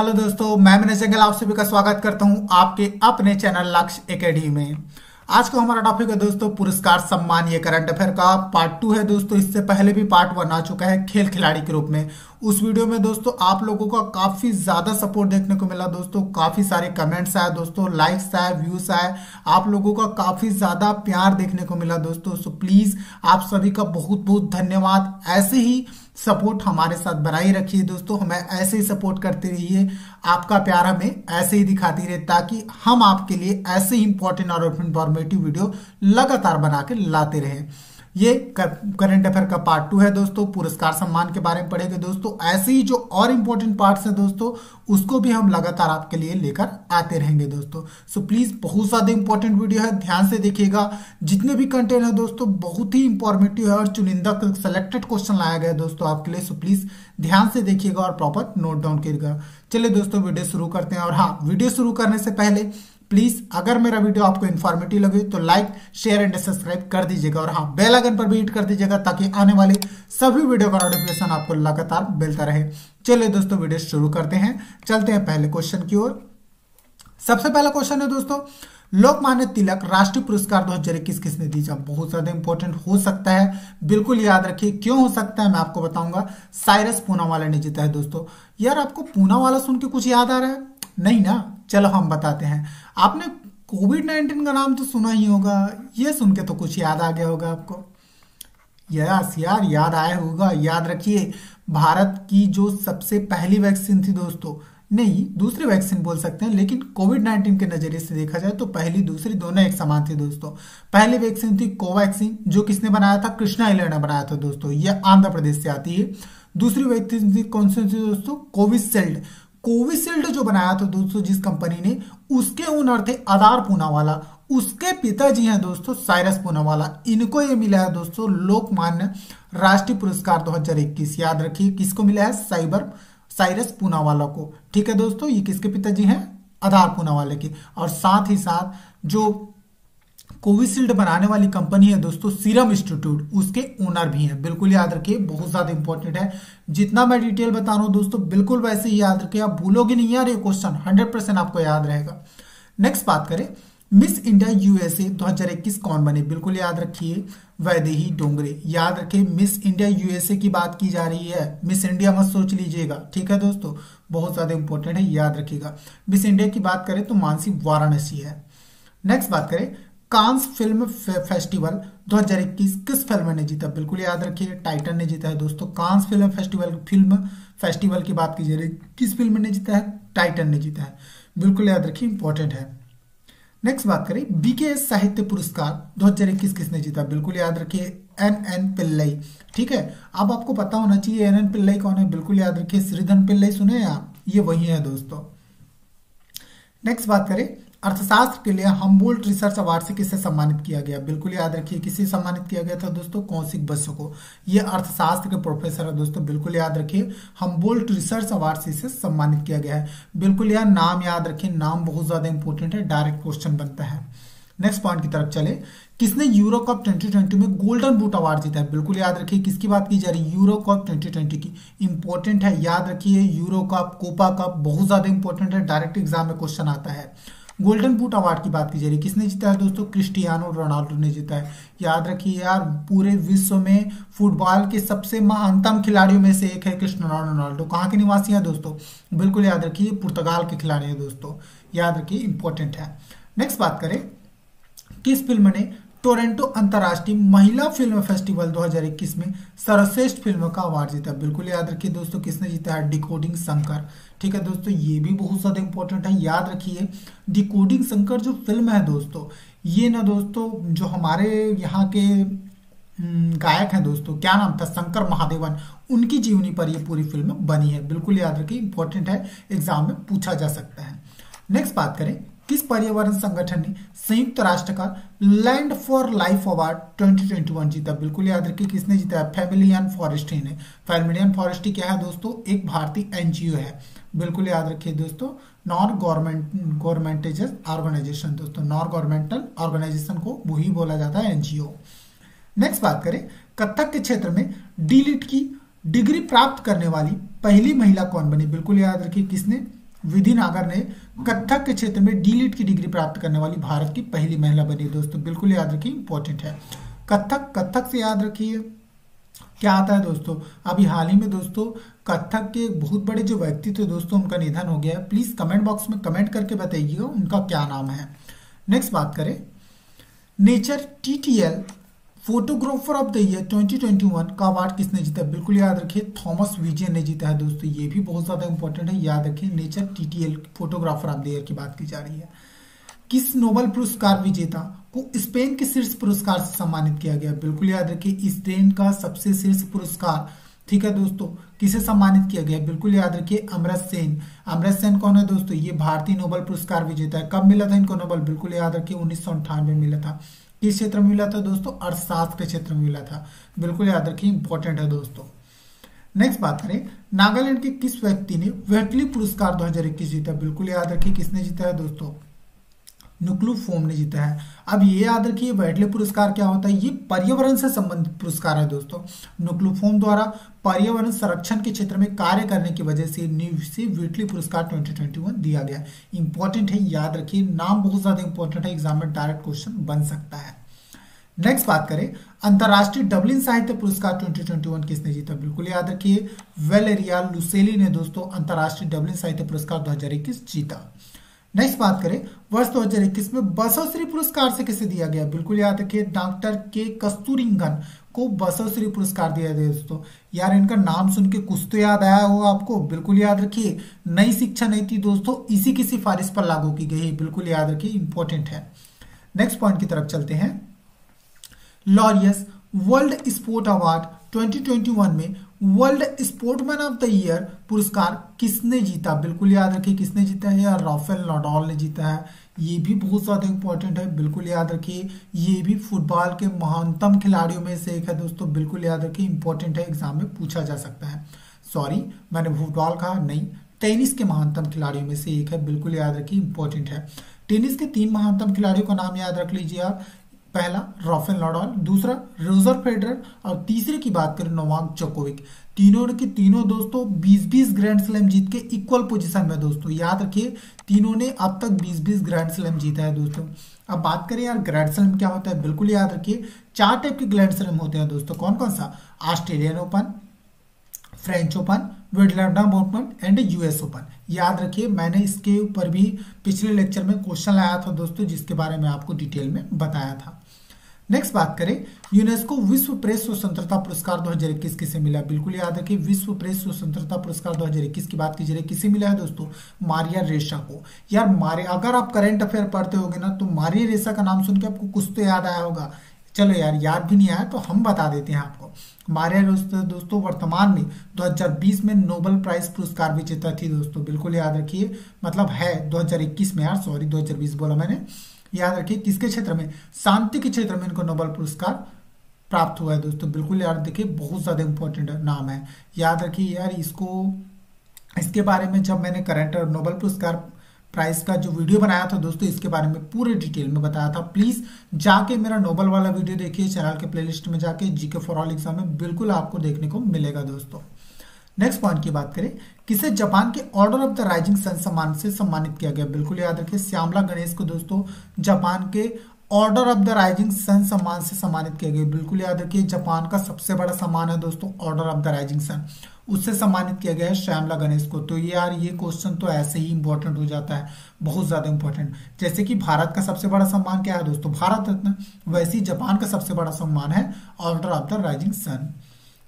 Hello दोस्तों, मैं विनय जंगल आप सभी का स्वागत करता हूं आपके अपने चैनल लक्ष्य एकेडमी में। आज का हमारा टॉपिक है दोस्तों पुरस्कार सम्मान, ये करंट अफेयर का पार्ट 2 है दोस्तों। इससे पहले भी पार्ट 1 आ चुका है खेल खिलाड़ी के रूप में। उस वीडियो में दोस्तों आप लोगों का काफी ज्यादा सपोर्ट देखने को मिला दोस्तों, काफी सारे कमेंट्स आए दोस्तों, लाइक्स आए, व्यूज आए, आप लोगों का काफी ज्यादा प्यार देखने को मिला दोस्तों। सो प्लीज आप सभी का बहुत बहुत धन्यवाद। ऐसे ही सपोर्ट हमारे साथ बनाए रखिए दोस्तों, हमें ऐसे ही सपोर्ट करते रहिए। आपका प्यार हमें ऐसे ही दिखाती रहे ताकि हम आपके लिए ऐसे ही इंपॉर्टेंट और इंफॉर्मेटिव वीडियो लगातार बना के लाते रहें। ये करंट अफेयर का पार्ट 2 है दोस्तों, पुरस्कार सम्मान के बारे में पढ़ेंगे दोस्तों। ऐसे ही जो और इंपॉर्टेंट पार्ट्स हैं दोस्तों उसको भी हम लगातार आपके लिए लेकर आते रहेंगे दोस्तों। सो प्लीज बहुत ज्यादा इंपॉर्टेंट वीडियो है, ध्यान से देखिएगा। जितने भी कंटेंट है दोस्तों बहुत ही इंफॉर्मेटिव है और चुनिंदा सेलेक्टेड क्वेश्चन लाया गया है दोस्तों आपके लिए। सो प्लीज ध्यान से देखिएगा और प्रॉपर नोट डाउन करिएगा। चलिए दोस्तों वीडियो शुरू करते हैं। और हाँ, वीडियो शुरू करने से पहले प्लीज अगर मेरा वीडियो आपको इन्फॉर्मेटिव लगे तो लाइक, शेयर एंड सब्सक्राइब कर दीजिएगा। और हाँ, बेल आइकन पर भी हिट कर दीजिएगा ताकि आने वाले सभी वीडियो का नोटिफिकेशन आपको लगातार मिलता रहे। चलिए दोस्तों वीडियो शुरू करते हैं, चलते हैं पहले क्वेश्चन की ओर। सबसे पहला क्वेश्चन है दोस्तों, लोकमान्य तिलक राष्ट्रीय पुरस्कार 2021 किसने दीजा? बहुत ज्यादा इंपॉर्टेंट हो सकता है, बिल्कुल याद रखिए। क्यों हो सकता है मैं आपको बताऊंगा। साइरस पूनावाला ने जीता है दोस्तों। यार आपको पूनावाला सुन के कुछ याद आ रहा है? नहीं ना, चलो हम बताते हैं। आपने कोविड-19 का नाम तो सुना ही होगा, ये सुन के तो कुछ याद आ गया होगा आपको। यस यार, याद आया होगा। याद रखिए, भारत की जो सबसे पहली वैक्सीन थी दोस्तों, नहीं दूसरी वैक्सीन बोल सकते हैं, लेकिन कोविड-19 के नजरिए से देखा जाए तो पहली दूसरी दोनों एक समान थी दोस्तों। पहली वैक्सीन थी कोवैक्सीन, जो किसने बनाया था? कृष्णा इले ने बनाया था दोस्तों, यह आंध्र प्रदेश से आती है। दूसरी वैक्सीन थी कौन सी थी दोस्तों? कोविशील्ड। कोविशील्ड जो बनाया था दोस्तों जिस कंपनी ने, उसके ओनर थे आधार पूनावाला। उसके पिताजी हैं दोस्तों साइरस पूनावाला। इनको ये मिला है दोस्तों लोकमान्य राष्ट्रीय पुरस्कार 2021। याद रखिए किसको मिला है? साइरस पूनावाला को। ठीक है दोस्तों, ये किसके पिताजी हैं? आधार पूनावाला के। और साथ ही साथ जो कोविशील्ड बनाने वाली कंपनी है दोस्तों सीरम इंस्टीट्यूट, उसके ओनर भी हैं। बिल्कुल याद रखिए, बहुत ज्यादा इंपॉर्टेंट है। जितना मैं डिटेल बता रहा हूं दोस्तों बिल्कुल वैसे ही याद रखिए, आप भूलोगे नहीं यार, ये क्वेश्चन 100% आपको याद रहेगा। नेक्स्ट बात करें, मिस इंडिया यूएसए 2021 कौन बने? बिल्कुल याद रखिए, वैदेही डोंगरे। याद रखिए, मिस इंडिया यूएसए की बात की जा रही है, मिस इंडिया मत सोच लीजिएगा। ठीक है दोस्तों, बहुत ज्यादा इंपॉर्टेंट है, याद रखिएगा। मिस इंडिया की बात करें तो मानसी वाराणसी है। नेक्स्ट बात करें, कांस फिल्म फेस्टिवल 2021 किस फिल्म ने जीता? बिल्कुल याद रखिए, टाइटन ने जीता है दोस्तों। कांस फिल्म फेस्टिवल की बात की जा रही है, किस फिल्म ने जीता है? टाइटन ने जीता है। बिल्कुल याद रखिए, इंपॉर्टेंट है। नेक्स्ट बात करें, बीकेएस साहित्य पुरस्कार 2021 किसने जीता? बिल्कुल याद रखिए, एन पिल्लई। ठीक है, अब आपको पता होना चाहिए एन पिल्लई कौन है। बिल्कुल याद रखिए, श्रीधर पिल्लई सुने हैं आप, ये वही है दोस्तों। नेक्स्ट बात करें, अर्थशास्त्र के लिए हम्बोल्ट रिसर्च अवार्ड से किसे सम्मानित किया गया? बिल्कुल याद रखिए, किसे सम्मानित किया गया था दोस्तों? कौशिक बसु को। ये अर्थशास्त्र के प्रोफेसर है दोस्तों, बिल्कुल याद रखिए, हम्बोल्ट रिसर्च अवार्ड से इसे सम्मानित किया गया है। बिल्कुल यार, नाम याद रखिए, नाम बहुत ज्यादा इंपॉर्टेंट है, डायरेक्ट क्वेश्चन बनता है। नेक्स्ट पॉइंट की तरफ चले, किसने यूरो कप 2020 में गोल्डन बूट अवार्ड जीता है? बिल्कुल याद रखिए, किसकी बात की जा रही है? यूरो कप 2020 की। इंपॉर्टेंट है, याद रखिए, यूरो कप, कोपा कप बहुत ज्यादा इंपॉर्टेंट है, डायरेक्ट एग्जाम में क्वेश्चन आता है। गोल्डन बूट अवार्ड की बात की जा रही है, किसने जीता है दोस्तों? क्रिस्टियानो रोनाल्डो ने जीता है। याद रखिए यार, पूरे विश्व में फुटबॉल के सबसे महानतम खिलाड़ियों में से एक है क्रिस्टियानो रोनाल्डो। कहाँ के निवासी हैं दोस्तों? बिल्कुल याद रखिए, पुर्तगाल के खिलाड़ी हैं दोस्तों, याद रखिए, इंपॉर्टेंट है। नेक्स्ट बात करें, किस फिल्म ने टोरंटो अंतर्राष्ट्रीय महिला फिल्म फेस्टिवल 2021 में सर्वश्रेष्ठ फिल्म का अवार्ड जीता? बिल्कुल याद रखिए दोस्तों, किसने जीता है? डिकोडिंग शंकर। ठीक है दोस्तों, ये भी बहुत ज्यादा इंपॉर्टेंट है, याद रखिए। डिकोडिंग शंकर जो फिल्म है दोस्तों, ये ना दोस्तों जो हमारे यहाँ के गायक हैं दोस्तों, क्या नाम था? शंकर महादेवन, उनकी जीवनी पर ये पूरी फिल्म बनी है। बिल्कुल याद रखिए, इंपॉर्टेंट है, एग्जाम में पूछा जा सकता है। नेक्स्ट बात करें, किस पर्यावरण संगठन ने संयुक्त राष्ट्र का लैंड फॉर लाइफ अवार्ड 2021 जीता? बिल्कुल याद रखिए, किसने जीता है? फैमिलियन फॉरेस्ट्री ने। फैमिलियन फॉरेस्ट्री क्या है दोस्तों? एक भारतीय एनजीओ है। बिल्कुल याद रखिए दोस्तों, नॉन गवर्नमेंटल ऑर्गेनाइजेशन दोस्तों, नॉन गवर्नमेंटल ऑर्गेनाइजेशन को वही बोला जाता है, एनजीओ। नेक्स्ट बात करें, कथक के क्षेत्र में डीलिट की डिग्री प्राप्त करने वाली पहली महिला कौन बनी? बिल्कुल याद रखिए, किसने? विधि नागर ने कथक के क्षेत्र में डीलिट की डिग्री प्राप्त करने वाली भारत की पहली महिला बनी दोस्तों, बिल्कुल याद रखिए, इंपॉर्टेंट है। कथक, कथक से याद रखिए क्या आता है दोस्तों, अभी हाल ही में दोस्तों कथक के बहुत बड़े जो व्यक्ति थे दोस्तों उनका निधन हो गया है। प्लीज कमेंट बॉक्स में कमेंट करके बताइएगा उनका क्या नाम है। नेक्स्ट बात करें, nature TTL photographer of the year 2021 का अवार्ड किसने जीता, बिल्कुल याद रखिए थॉमस विजय ने जीता है दोस्तों, ये भी बहुत ज्यादा इंपॉर्टेंट है, याद रखिए। Nature TTL photographer of the year की बात की जा रही है। किस नोबेल पुरस्कार विजेता को स्पेन के शीर्ष पुरस्कार से सम्मानित किया गया, बिल्कुल याद रखिए स्पेन का सबसे शीर्ष पुरस्कार, ठीक है दोस्तों, किसे सम्मानित किया गया, बिल्कुल याद रखिए अमर्त्य सेन। अमर्त्य सेन कौन है दोस्तों, ये भारतीय नोबेल पुरस्कार विजेता है। कब मिला था इनको नोबेल, बिल्कुल याद रखिए 1998 में मिला था। किस क्षेत्र में मिला था दोस्तों, अर्थशास्त्र के क्षेत्र में मिला था, बिल्कुल याद रखिए, इंपॉर्टेंट है दोस्तों। नेक्स्ट बात करें, नागालैंड के किस व्यक्ति ने वेटली पुरस्कार 2021 जीता, बिल्कुल याद रखिए किसने जीता है दोस्तों, नुक्लू फोम ने जीता है। अब ये याद रखिए वेटले पुरस्कार क्या होता है, ये पर्यावरण से संबंधित पुरस्कार है दोस्तों। नुक्लू फोम द्वारा पर्यावरण संरक्षण के क्षेत्र में कार्य करने की वजह से वेटली पुरस्कार 2021 दिया गया। इंपॉर्टेंट है, याद रखिए, नाम बहुत ज्यादा इंपॉर्टेंट है, एग्जाम में डायरेक्ट क्वेश्चन बन सकता है। नेक्स्ट बात करें, अंतरराष्ट्रीय डबलिन साहित्य पुरस्कार 2021 किसने जीता, बिल्कुल याद रखिए वेलेरिया लुसेली ने दोस्तों अंतरराष्ट्रीय डबलिन साहित्य पुरस्कार 2021 जीता। नेक्स्ट बात करें, वर्ष 2021 में बसवश्री पुरस्कार से किसे दिया गया, बिल्कुल याद रखिए डॉक्टर के कस्तूरिरंगन को बसवश्री पुरस्कार दिया गया दोस्तों। यार इनका नाम सुन के कुछ तो याद आया होगा आपको, बिल्कुल याद रखिए नई शिक्षा नीति दोस्तों इसी की सिफारिश पर लागू की गई है, बिल्कुल याद रखिए, इंपॉर्टेंट है। नेक्स्ट पॉइंट की तरफ चलते हैं, लॉरियस वर्ल्ड स्पोर्ट अवार्ड 2021 में world sportsman of the year पुरस्कार किसने जीता, बिल्कुल याद रखिए किसने जीता है, यार राफेल नडाल ने जीता है। ये भी बहुत ज्यादा इंपॉर्टेंट है, बिल्कुल याद रखिए, ये भी फुटबॉल के महानतम खिलाड़ियों में से एक है दोस्तों, बिल्कुल याद रखिए, इंपॉर्टेंट है, एग्जाम में पूछा जा सकता है। सॉरी मैंने फुटबॉल कहा नहीं, टेनिस के महानतम खिलाड़ियों में से एक है, बिल्कुल याद रखिए, इंपॉर्टेंट है। टेनिस के 3 महानतम खिलाड़ियों का नाम याद रख लीजिए आप, पहला राफेल नडाल, दूसरा रोजर फेडरर और तीसरे की बात करें नोवाक जोकोविक। तीनों के तीनों दोस्तों 20-20 ग्रैंड स्लैम जीत के इक्वल पोजीशन में दोस्तों, याद रखिए तीनों ने अब तक 20-20 ग्रैंड स्लैम जीता है दोस्तों। अब बात करें यार ग्रैंड स्लैम क्या होता है, बिल्कुल याद रखिए 4 टाइप के ग्रैंड स्लैम होते हैं दोस्तों, कौन कौन सा, Australian open, French open, Wimbledon open and US open. याद रखिए मैंने इसके ऊपर भी पिछले लेक्चर में क्वेश्चन लाया था दोस्तों, जिसके बारे में आपको डिटेल में बताया था। नेक्स्ट बात करें, यूनेस्को विश्व प्रेस स्वतंत्रता पुरस्कार 2021 किसे मिला, बिल्कुल याद रखिए विश्व प्रेस स्वतंत्रता पुरस्कार 2021 की बात कीजिए किसे मिला है दोस्तों, मारिया रेसा को। यार अगर आप करंट अफेयर पढ़ते होगे ना तो मारिया रेसा का नाम सुन के आपको कुछ तो याद आया होगा। चलो यार याद भी नहीं आया तो हम बता देते हैं आपको। मारिया रेसा दोस्तों वर्तमान में 2020 में नोबेल प्राइज पुरस्कार विजेता थी दोस्तों, बिल्कुल याद रखिए, मतलब है 2021 में, यार सॉरी 2020 बोला मैंने। याद रखिए किसके क्षेत्र में, शांति के क्षेत्र में इनको नोबेल पुरस्कार प्राप्त हुआ है दोस्तों, बिल्कुल याद रखिए, बहुत ज्यादा इंपॉर्टेंट नाम है। याद रखिए यार इसके बारे में जब मैंने करंट और नोबेल पुरस्कार प्राइज का जो वीडियो बनाया था दोस्तों, इसके बारे में पूरे डिटेल में बताया था। प्लीज जाके मेरा नोबेल वाला वीडियो देखिए, चैनल के प्लेलिस्ट में जाके, जीके फॉर ऑल एग्जाम में बिल्कुल आपको देखने को मिलेगा दोस्तों। नेक्स्ट पॉइंट की बात करें, किसे जापान के order of the rising sun सम्मान से सम्मानित किया गया, बिल्कुल याद रखिए श्यामला गणेश को दोस्तों जापान के order of the rising sun सम्मान से सम्मानित किया गया, बिल्कुल याद रखिए जापान का सबसे बड़ा सम्मान है दोस्तों order of the rising sun, उससे सम्मानित किया गया है श्यामला गणेश को। तो यार ये क्वेश्चन तो ऐसे ही इंपॉर्टेंट हो जाता है, बहुत ज्यादा इंपॉर्टेंट। जैसे कि भारत का सबसे बड़ा सम्मान क्या है दोस्तों, भारत रत्न, वैसे ही जापान का सबसे बड़ा सम्मान है order of the rising sun.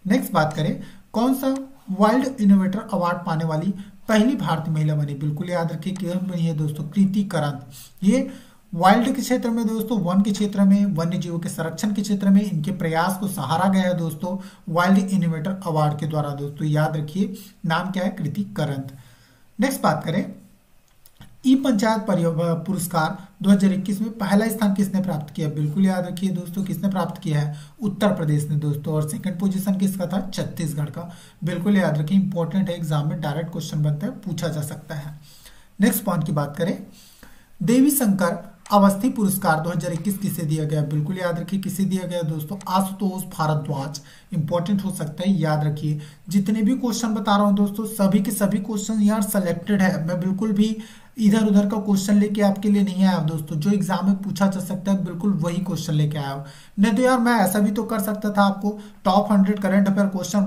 Next बात करें, कौन सा वर्ल्ड इनोवेटर अवार्ड पाने वाली पहली भारतीय महिला बनी, बिल्कुल याद रखिए कौन बनी है दोस्तों, कृति करंत। ये वाइल्ड के क्षेत्र में दोस्तों, वन के क्षेत्र में, वन्य जीवों के संरक्षण के क्षेत्र में इनके प्रयास को सहारा गया है दोस्तों वाइल्ड इनोवेटर अवार्ड के द्वारा दोस्तों, याद रखिए नाम क्या है, कृति करंत। नेक्स्ट बात करें, ई पंचायत पुरस्कार 2021 में पहला स्थान किसने प्राप्त किया, बिल्कुल याद रखिए दोस्तों किसने प्राप्त किया है, उत्तर प्रदेश ने दोस्तों, और सेकंड पोजीशन किसका था, छत्तीसगढ़ का, बिल्कुल याद रखिए, इंपॉर्टेंट है, एग्जाम में डायरेक्ट क्वेश्चन बनता है, पूछा जा सकता है। नेक्स्ट पॉइंट की बात करें, देवी शंकर अवस्थी पुरस्कार 2021 किसे दिया गया? बिल्कुल याद रखिए किसे दिया गया दोस्तों, आशुतोष भारद्वाज। इंपॉर्टेंट हो सकता है, याद रखिए। जितने भी क्वेश्चन बता रहा हूं दोस्तों, सभी के सभी क्वेश्चन यार सेलेक्टेड है। मैं बिल्कुल भी इधर उधर का क्वेश्चन लेके आपके लिए नहीं आया हूं दोस्तों। जो एग्जाम में पूछा जा सकता है बिल्कुल वही क्वेश्चन लेके आया हूं। नहीं तो यार मैं ऐसा भी तो कर सकता था, आपको टॉप 100 करंट अफेयर क्वेश्चन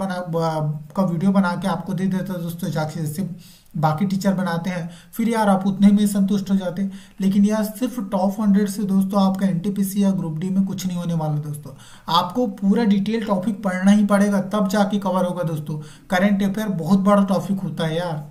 का वीडियो बना के आपको दे देता दोस्तों, जाके जैसे बाकी टीचर बनाते हैं, फिर यार आप उतने में संतुष्ट हो जाते। लेकिन यार सिर्फ टॉप 100 से दोस्तों आपका एनटीपीसी या ग्रुप डी में कुछ नहीं होने वाला दोस्तों। आपको पूरा डिटेल टॉपिक पढ़ना ही पड़ेगा, तब जाके कवर होगा दोस्तों। करंट अफेयर बहुत बड़ा टॉपिक होता है यार।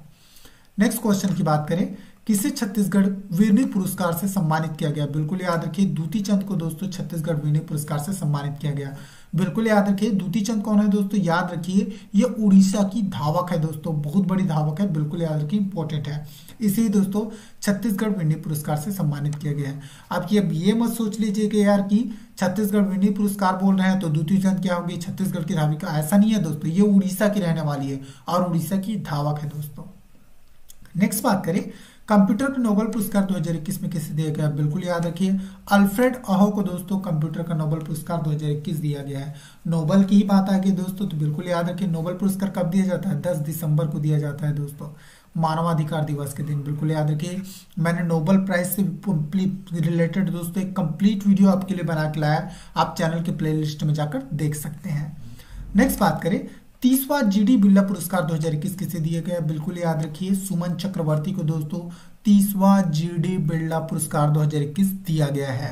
नेक्स्ट क्वेश्चन की बात करें, किसे छत्तीसगढ़ वीरनी पुरस्कार से सम्मानित किया गया? बिल्कुल याद रखिए दूती चंद को दोस्तों छत्तीसगढ़ वीरनी पुरस्कार से सम्मानित किया गया। बिल्कुल याद रखिए दूती चंद कौन है दोस्तों, याद रखिए ये उड़ीसा की धावक है दोस्तों, बहुत बड़ी धावक है। बिल्कुल याद रखिए, इंपॉर्टेंट है। इसी दोस्तों छत्तीसगढ़ वीरनी पुरस्कार से सम्मानित किया गया है। अब ये मत सोच लीजिए कि यार कि छत्तीसगढ़ वीरनी पुरस्कार बोल रहे हैं तो दूती चंद क्या होगी, छत्तीसगढ़ की धाविका, ऐसा नहीं है दोस्तों। ये उड़ीसा की रहने वाली है और उड़ीसा की धावक है दोस्तों। नेक्स्ट बात करें, कंप्यूटर का नोबेल पुरस्कार 2021 में किसे दिया गया? बिल्कुल याद रखिए अल्फ्रेड अहो को दोस्तों कंप्यूटर का नोबेल पुरस्कार 2021 दिया गया है। नोबेल की ही बात आ गई दोस्तों, तो बिल्कुल याद रखिए नोबेल पुरस्कार कब दिया जाता है? 10 दिसंबर को दिया जाता है दोस्तों, मानवाधिकार दिवस के दिन। बिल्कुल याद रखिए, मैंने नोबेल प्राइज से रिलेटेड दोस्तों एक कंप्लीट वीडियो आपके लिए बना के लाया, आप चैनल के प्ले लिस्ट में जाकर देख सकते हैं। नेक्स्ट बात करें, 30वां जीडी बिरला पुरस्कार 2021 किसे दिया गया? बिल्कुल याद रखिए सुमन चक्रवर्ती को दोस्तों 30वां जीडी बिरला पुरस्कार 2021 दिया गया है।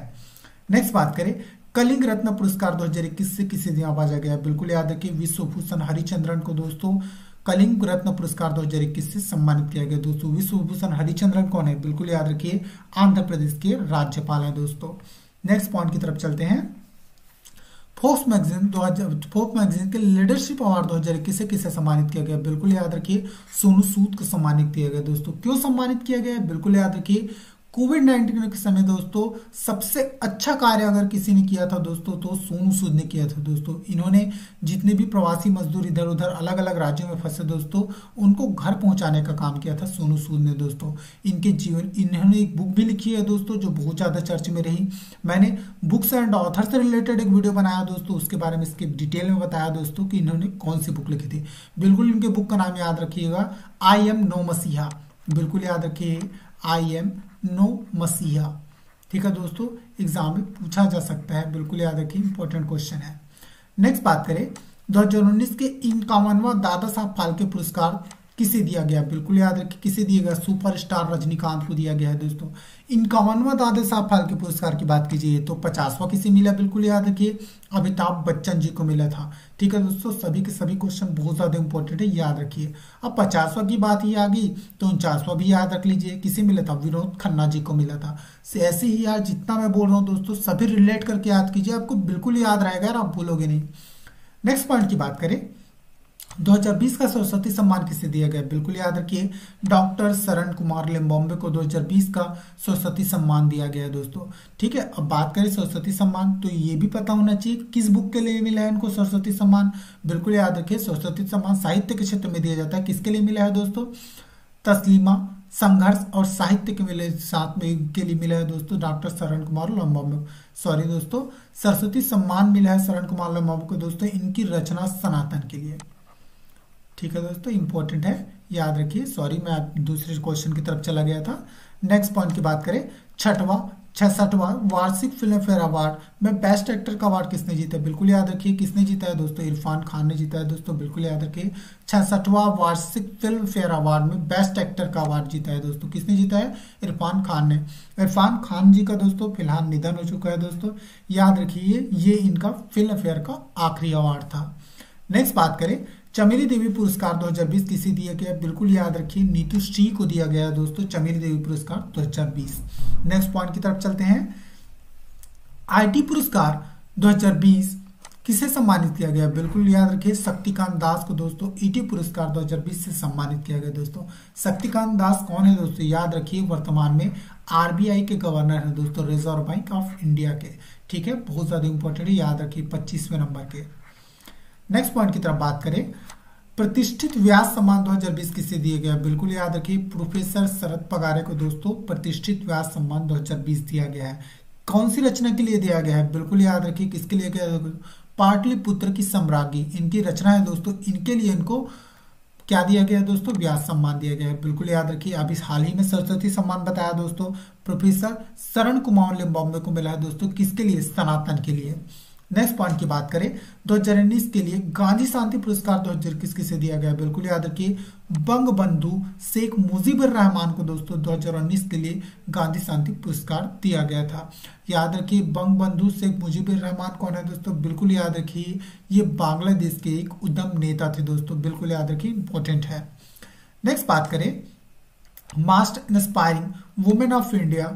नेक्स्ट बात करें, कलिंग रत्न पुरस्कार 2021 से किसे नवाजा गया? बिल्कुल याद रखिए विश्वभूषण हरिचंद्रन को दोस्तों कलिंग रत्न पुरस्कार 2021 से सम्मानित किया गया दोस्तों। विश्वभूषण हरिचंद्रन कौन है? बिल्कुल याद रखिए आंध्र प्रदेश के राज्यपाल है दोस्तों। नेक्स्ट पॉइंट की तरफ चलते हैं, फोर्ब्स मैगजीन के लीडरशिप अवार्ड 2021 से किसे सम्मानित किया गया? बिल्कुल याद रखिए सोनू सूद को सम्मानित किया गया दोस्तों। क्यों सम्मानित किया गया? बिल्कुल याद रखिए कोविड-19 के समय दोस्तों सबसे अच्छा कार्य अगर किसी ने किया था दोस्तों तो सोनू सूद ने किया था दोस्तों। इन्होंने जितने भी प्रवासी मजदूर इधर उधर अलग अलग राज्यों में फंसे दोस्तों, उनको घर पहुंचाने का काम किया था सोनू सूद ने दोस्तों। इनके जीवन, इन्होंने एक बुक भी लिखी है दोस्तों जो बहुत ज्यादा चर्चा में रही। मैंने बुक्स एंड ऑथर से रिलेटेड एक वीडियो बनाया दोस्तों, उसके बारे में इसके डिटेल में बताया दोस्तों कि इन्होंने कौन सी बुक लिखी थी। बिल्कुल इनके बुक का नाम याद रखिएगा, आई एम नो मसीहा। बिल्कुल याद रखिए आई एम नो मसीहा। ठीक है दोस्तों, एग्जाम में पूछा जा सकता है, बिल्कुल याद रखिए, इंपॉर्टेंट क्वेश्चन है। नेक्स्ट बात करें, 2019 के 51वां दादा साहब फाल्के पुरस्कार किसे दिया गया? बिल्कुल याद रखिए किसे दिया गया? सुपरस्टार रजनीकांत को दिया गया है दोस्तों। 51वां दादा साहब फाल्के पुरस्कार की बात कीजिए तो 50वां किसे मिला? बिल्कुल याद रखिए अमिताभ बच्चन जी को मिला था। ठीक है दोस्तों, सभी के सभी क्वेश्चन बहुत ज्यादा इंपॉर्टेंट है, याद रखिए। अब 50वां की बात ही आ गई तो 49वां भी याद रख लीजिए, किसे मिला था? विनोद खन्ना जी को मिला था। ऐसे ही यार जितना मैं बोल रहा हूँ दोस्तों सभी रिलेट करके याद कीजिए, आपको बिल्कुल याद रहेगा यार, आप भूलोगे नहीं। नेक्स्ट पॉइंट की बात करें, 2020 का सरस्वती सम्मान किसे दिया गया? बिल्कुल याद रखिए डॉक्टर शरण कुमार लिम्बाम्बे को 2020 का सरस्वती सम्मान दिया गया है दोस्तों। ठीक है, अब बात करें सरस्वती सम्मान तो ये भी पता होना चाहिए किस बुक के लिए मिला है इनको सरस्वती सम्मान। बिल्कुल याद रखिए सरस्वती सम्मान साहित्य के क्षेत्र में दिया जाता है। किसके लिए मिला है दोस्तों? तस्लीमा, संघर्ष और साहित्य के मिले साथ में के लिए मिला है दोस्तों डॉक्टर शरण कुमार लिम्बाम्बे। सॉरी दोस्तों, सरस्वती सम्मान मिला है शरण कुमार लिम्बाम्बे को दोस्तों इनकी रचना सनातन के लिए। ठीक है दोस्तों, इंपॉर्टेंट है, याद रखिए। सॉरी मैं दूसरे क्वेश्चन की तरफ चला गया था। नेक्स्ट पॉइंट की बात करें, 66वां वार्षिक फिल्म फेयर अवार्ड में बेस्ट एक्टर का अवार्ड किसने जीता है? बिल्कुल याद रखिए किसने जीता है दोस्तों? इरफान खान ने जीता है दोस्तों। बिल्कुल याद रखिए 66वां वार्षिक फिल्म फेयर अवार्ड में बेस्ट एक्टर का अवार्ड जीता है दोस्तों। किसने जीता है? इरफान खान ने। इरफान खान जी का दोस्तों फिलहाल निधन हो चुका है दोस्तों, याद रखिए ये इनका फिल्म फेयर का आखिरी अवार्ड था। नेक्स्ट बात करें, चमेली देवी पुरस्कार 2020 किसे दिया गया? बिल्कुल याद रखिए नीतू श्री को दिया गया है दोस्तों चमेली देवी पुरस्कार 2020। नेक्स्ट पॉइंट की तरफ चलते हैं, आईटी पुरस्कार 2020 किसे सम्मानित किया गया? बिल्कुल याद रखिए शक्तिकांत दास को दोस्तों ईटी पुरस्कार 2020 से सम्मानित किया गया दोस्तों। शक्तिकांत दास कौन है दोस्तों? याद रखिए वर्तमान में आरबीआई के गवर्नर है दोस्तों, रिजर्व बैंक ऑफ इंडिया के। ठीक है, बहुत ज्यादा इंपॉर्टेंट है, याद रखिए 25वें नंबर के। नेक्स्ट पॉइंट की तरफ बात करें, प्रतिष्ठित व्यास सम्मान 2020 किसे दिया गया? बिल्कुल याद रखिए, प्रोफेसर शरद पगारे को दोस्तों प्रतिष्ठित व्यास सम्मान 2020 दिया गया है। कौन सी रचना के लिए दिया गया है? बिल्कुल याद रखिए, किसके लिए गया? पाटलिपुत्र की सम्राज्ञी, इनकी रचना है दोस्तों, इनके लिए इनको क्या दिया गया है दोस्तों? व्यास सम्मान दिया गया है। बिल्कुल याद रखिए। अभी हाल ही में सरस्वती सम्मान बताया दोस्तों, प्रोफेसर शरण कुमार लिम्बाम्बे को मिला है दोस्तों, किसके लिए? सनातन के लिए। नेक्स्ट पॉइंट की बात करें, 2019 के लिए गांधी शांति पुरस्कार 2021 किसे दिया गया? बिल्कुल याद रखिए, बंग बंधु शेख मुजीबुर रहमान को दोस्तों 2019 के लिए गांधी शांति पुरस्कार दिया गया था। याद रखिए, बंग बंधु शेख मुजीबुर रहमान कौन है दोस्तों? बिल्कुल याद रखिए, ये बांग्लादेश के एक उद्यम नेता थे दोस्तों। बिल्कुल याद रखिए, इंपॉर्टेंट है। नेक्स्ट बात करें, most inspiring women of India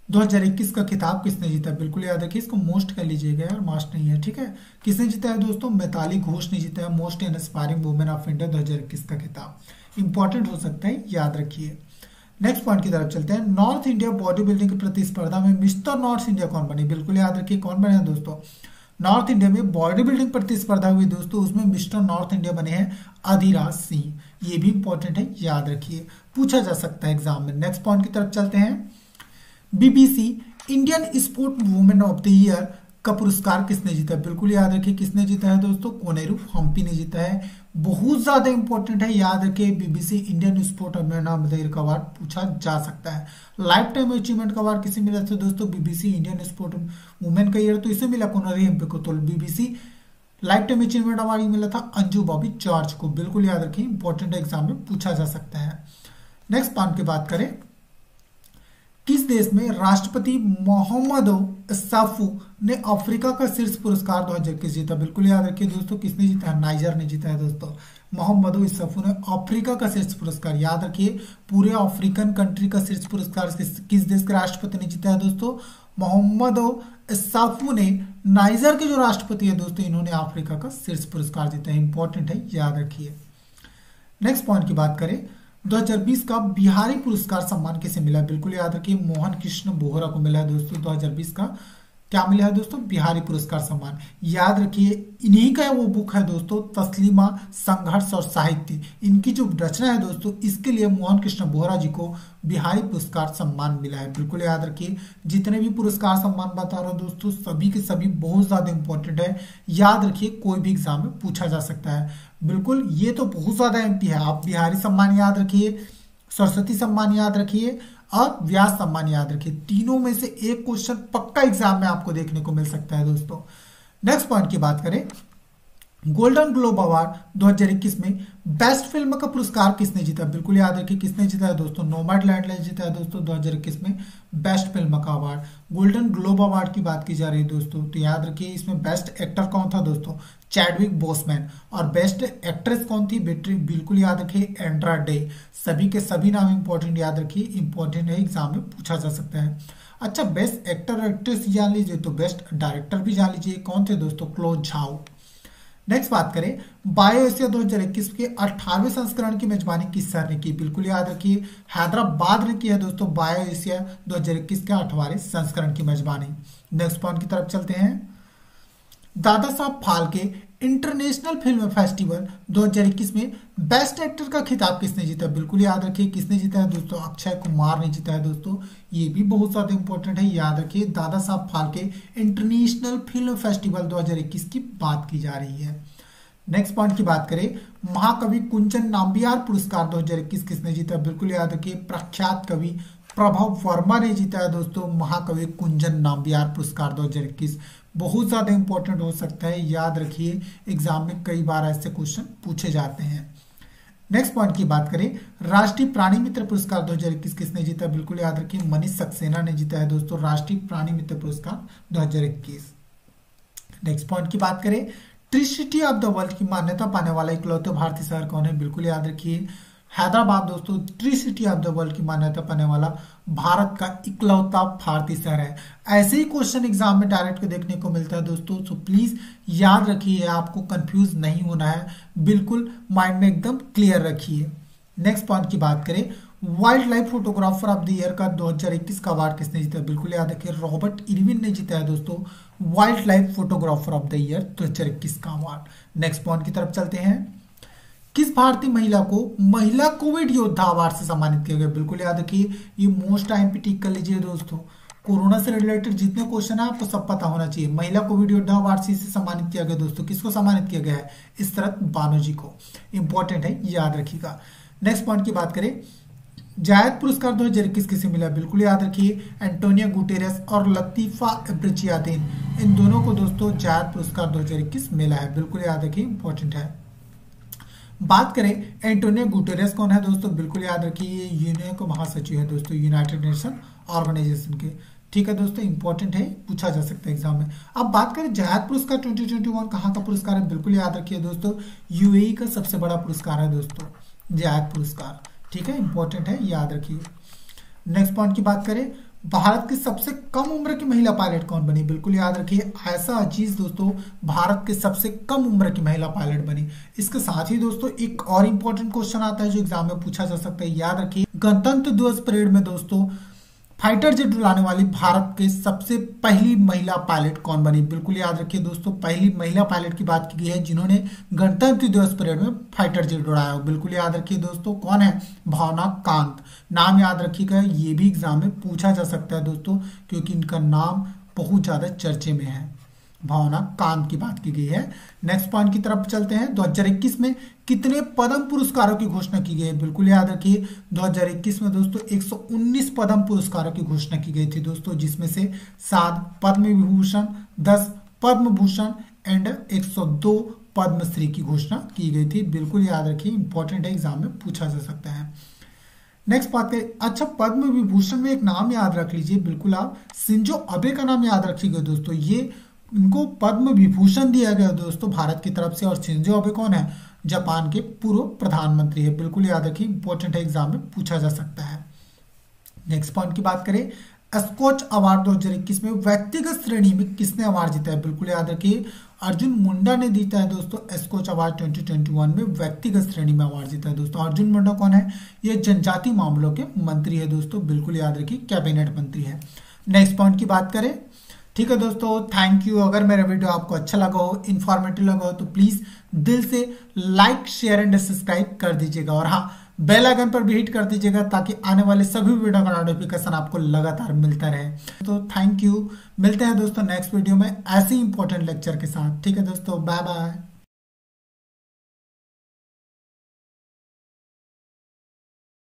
2021 का खिताब किसने जीता? बिल्कुल याद रखिए, इसको मोस्ट कर लीजिएगा यार, मास्ट नहीं है, ठीक है। किसने जीता है दोस्तों? मिताली घोष ने जीता है most inspiring women of India 2021 का खिताब। इंपॉर्टेंट हो सकता है, याद रखिए। नेक्स्ट पॉइंट की तरफ चलते हैं, नॉर्थ इंडिया बॉडी बिल्डिंग की प्रतिस्पर्धा में मिस्टर नॉर्थ इंडिया कौन बने? बिल्कुल याद रखिए, कौन बने हैं दोस्तों? नॉर्थ इंडिया में बॉडी बिल्डिंग प्रतिस्पर्धा हुई दोस्तों, उसमें मिस्टर नॉर्थ इंडिया बने हैं अधिराज सिंह। ये भी इंपॉर्टेंट है, याद रखिए, पूछा जा सकता है एग्जाम में। नेक्स्ट पॉइंट की तरफ चलते हैं, BBC Indian sport women of the year का पुरस्कार किसने जीता? बिल्कुल याद रखिए, किसने जीता है दोस्तों? कोनेरू हम्पी ने जीता है। बहुत ज्यादा इंपॉर्टेंट है, याद रखिए, BBC Indian sport women of the year का अवार्ड पूछा जा सकता है। लाइफ टाइम अचीवमेंट का अवार्ड किसे मिला था दोस्तों? बीबीसी इंडियन स्पोर्ट वुमेन का ईयर तो इसे मिला, कोनेरू हम्पी को। तो BBC life time achievement award मिला था अंजू बॉबी जॉर्ज को। बिल्कुल याद रखिए, इंपॉर्टेंट एग्जाम में पूछा जा सकता है। नेक्स्ट पॉइंट की बात करें, किस देश में राष्ट्रपति मोहम्मद इस्साफू ने अफ्रीका का शीर्ष पुरस्कार 2021 जीता? बिल्कुल याद रखिए दोस्तों, किसने जीता है? नाइजर ने जीता है दोस्तों। मोहम्मद इस्साफू ने अफ्रीका का शीर्ष पुरस्कार, याद रखिए, पूरे अफ्रीकन कंट्री का शीर्ष पुरस्कार किस देश के राष्ट्रपति ने जीता है दोस्तों? मोहम्मद इस्साफू ने नाइजर के जो राष्ट्रपति है दोस्तों, इन्होंने अफ्रीका का शीर्ष पुरस्कार जीता है। इंपॉर्टेंट है, याद रखिए। नेक्स्ट पॉइंट की बात करें, 2020 का बिहारी पुरस्कार सम्मान किसे मिला? बिल्कुल याद रखिए, मोहन कृष्ण बोहरा को मिला है दोस्तों। 2020 का क्या मिला है दोस्तों? बिहारी पुरस्कार सम्मान। याद रखिए, इन्हीं का वो बुक है दोस्तों, तस्लीमा संघर्ष और साहित्य। इनकी जो रचना है दोस्तों, इसके लिए मोहन कृष्ण बोहरा जी को बिहारी पुरस्कार सम्मान मिला है। बिल्कुल याद रखिए, जितने भी पुरस्कार सम्मान बता रहा हूं दोस्तों, सभी के सभी बहुत ज्यादा इंपॉर्टेंट है। याद रखिए, कोई भी एग्जाम में पूछा जा सकता है। बिल्कुल, ये तो बहुत ज्यादा एमपी है। आप बिहारी सम्मान याद रखिए, सरस्वती सम्मान याद रखिए और व्यास सम्मान याद रखिए। तीनों में से एक क्वेश्चन पक्का एग्जाम में आपको देखने को मिल सकता है दोस्तों। नेक्स्ट पॉइंट की बात करें, गोल्डन ग्लोब अवार्ड 2021 में बेस्ट फिल्म का पुरस्कार किसने जीता? बिल्कुल याद रखिए, किसने जीता है दोस्तों? नोमैडलैंड ने जीता है दोस्तों 2021 में बेस्ट फिल्म का अवार्ड। गोल्डन ग्लोब अवार्ड की बात की जा रही है दोस्तों, तो याद रखिए, इसमें बेस्ट एक्टर कौन था दोस्तों? Chadwick Boseman. और बेस्ट एक्ट्रेस कौन थी? बिल्कुल याद रखिए, एंड्रा डे। सभी के सभी नाम इंपॉर्टेंट, याद रखिए, इंपॉर्टेंट है, एग्जाम में पूछा जा सकता है। अच्छा, बेस्ट एक्टर एक्ट्रेस जान लीजिए, तो बेस्ट डायरेक्टर भी जान लीजिए, कौन थे दोस्तों? Close Zhao. नेक्स्ट बात करें, बायो एशिया 2021 के 18वें संस्करण की मेजबानी किस शहर ने की? बिल्कुल याद रखिए, हैदराबाद ने की है दोस्तों बायो एशिया 2021 के 18वें संस्करण की मेजबानी। नेक्स्ट पॉइंट की तरफ चलते हैं, Dada Saheb Phalke international film festival 2021 में बेस्ट एक्टर का खिताब किसने जीता? बिल्कुल याद रखिए, किसने जीता है दोस्तों? अक्षय कुमार ने जीता है दोस्तों। ये भी बहुत ज्यादा इंपॉर्टेंट है, याद रखिए, Dada Saheb Phalke international film festival 2021 की बात की जा रही है। नेक्स्ट पॉइंट की बात करें, महाकवि कुंचन नाम्बियार पुरस्कार 2021 किसने जीता? बिल्कुल याद रखिए, प्रख्यात कवि प्रभव वर्मा ने जीता है दोस्तों महाकवि कुंचन नाम्बियार पुरस्कार 2021। बहुत ज्यादा इंपॉर्टेंट हो सकता है, याद रखिए, एग्जाम में कई बार ऐसे क्वेश्चन पूछे जाते हैं। नेक्स्ट पॉइंट की बात करें, राष्ट्रीय प्राणी मित्र पुरस्कार 2021 किसने जीता? बिल्कुल याद रखिए, मनीष सक्सेना ने जीता है दोस्तों राष्ट्रीय प्राणी मित्र पुरस्कार 2021। नेक्स्ट पॉइंट की बात करें, tree city of the world की मान्यता पाने वाला इकलौते भारतीय शहर कौन है? बिल्कुल याद रखिए, हैदराबाद दोस्तों tree city of the world की मान्यता पाने वाला भारत का इकलौता भारतीय शहर है। ऐसे ही क्वेश्चन एग्जाम में डायरेक्ट देखने को मिलता है दोस्तों, तो प्लीज याद रखिए, आपको कंफ्यूज नहीं होना है, बिल्कुल माइंड में एकदम क्लियर रखिए। नेक्स्ट पॉइंट की बात करें, wild life photographer of the year का 2021 का अवार्ड किसने जीता? बिल्कुल याद रखिए, रॉबर्ट इरविन ने जीता है दोस्तों wild life photographer of the year 2021 का अवार्ड। नेक्स्ट पॉइंट की तरफ चलते हैं, किस भारतीय महिला को महिला कोविड योद्धा अवार्ड से सम्मानित किया गया? बिल्कुल याद रखिए, ये मोस्ट टाइम पे टिक कर लीजिए दोस्तों। कोरोना से रिलेटेड जितने क्वेश्चन है आपको सब पता होना चाहिए। महिला कोविड योद्धा अवार्ड से सम्मानित किया गया दोस्तों। किसको सम्मानित किया गया है? इशरत बानो जी को। इंपॉर्टेंट है, याद रखिएगा। नेक्स्ट पॉइंट की बात करें, जायद पुरस्कार 2021 किसे मिला? बिल्कुल याद रखिए, एंटोनियो गुटेरेस और लतीफा इब्रिचियातीन, इन दोनों को दोस्तों जायद पुरस्कार 2021 मिला है। बिल्कुल याद रखिए, इंपॉर्टेंट है। बात करें एंटोनियो गुटेरेस कौन है दोस्तों? बिल्कुल याद रखिए, ये यूएन के महासचिव है दोस्तों, यूनाइटेड नेशन ऑर्गेनाइजेशन के। ठीक है दोस्तों, इंपॉर्टेंट है, पूछा जा सकता है एग्जाम में। अब बात करें जायद पुरस्कार 2021 कहाँ का पुरस्कार है? बिल्कुल याद रखिए दोस्तों, यूएई का सबसे बड़ा पुरस्कार है दोस्तों जायद पुरस्कार। ठीक है, इंपॉर्टेंट है, याद रखिए। नेक्स्ट पॉइंट की बात करें, भारत की सबसे कम उम्र की महिला पायलट कौन बनी? बिल्कुल याद रखिए, आयशा अजीज दोस्तों भारत के सबसे कम उम्र की महिला पायलट बनी। इसके साथ ही दोस्तों एक और इंपॉर्टेंट क्वेश्चन आता है जो एग्जाम में पूछा जा सकता है, याद रखिए। गणतंत्र दिवस परेड में दोस्तों फाइटर जेट उड़ाने वाली भारत के सबसे पहली महिला पायलट कौन बनी? बिल्कुल याद रखिए दोस्तों, पहली महिला पायलट की बात की गई है जिन्होंने गणतंत्र दिवस परेड में फाइटर जेट उड़ाया हो। बिल्कुल याद रखिए दोस्तों, कौन है? भावना कांत। नाम याद रखिएगा, ये भी एग्जाम में पूछा जा सकता है दोस्तों, क्योंकि इनका नाम बहुत ज्यादा चर्चे में है। भावना कांत की बात की गई है। नेक्स्ट पॉइंट की तरफ चलते हैं, 2021 में कितने पद्म पुरस्कारों की घोषणा की गई है? बिल्कुल याद रखिए, 2021 में दोस्तों 119 पद्म पुरस्कारों की घोषणा की गई थी दोस्तों, जिसमें से 7 पद्म विभूषण, 10 पद्म भूषण एंड 102 पद्मश्री की घोषणा की गई थी। बिल्कुल याद रखिए, इंपॉर्टेंट है, एग्जाम में पूछा जा सकता है। नेक्स्ट बात करें, अच्छा पद्म विभूषण में एक नाम याद रख लीजिए, बिल्कुल आप शिंजो अबे का नाम याद रखिएगा दोस्तों। ये इनको पद्म विभूषण दिया गया दोस्तों भारत की तरफ से। और शिंजो अबे कौन है? जापान के पूर्व प्रधानमंत्री है। बिल्कुल याद रखिए, इंपॉर्टेंट है, एग्जाम में पूछा जा सकता है। नेक्स्ट पॉइंट की बात करें, स्कॉच अवार्ड 2021 में व्यक्तिगत श्रेणी में किसने अवार्ड जीता है? बिल्कुल याद रखिए, अर्जुन मुंडा ने जीता है दोस्तों स्कॉच अवार्ड 2021 में व्यक्तिगत श्रेणी में अवार्ड जीता है दोस्तों। अर्जुन मुंडा कौन है? ये जनजाति मामलों के मंत्री है दोस्तों। बिल्कुल याद रखिए, कैबिनेट मंत्री है। नेक्स्ट पॉइंट की बात करें, ठीक है दोस्तों, थैंक यू। अगर मेरा वीडियो आपको अच्छा लगा हो, इन्फॉर्मेटिव लगा हो, तो प्लीज दिल से लाइक, शेयर एंड सब्सक्राइब कर दीजिएगा। और हाँ, बेल आइकन पर भी हिट कर दीजिएगा ताकि आने वाले सभी वीडियो का नोटिफिकेशन आपको लगातार मिलता रहे। तो थैंक यू, मिलते हैं दोस्तों नेक्स्ट वीडियो में ऐसे इंपॉर्टेंट लेक्चर के साथ। ठीक है दोस्तों, बाय बाय।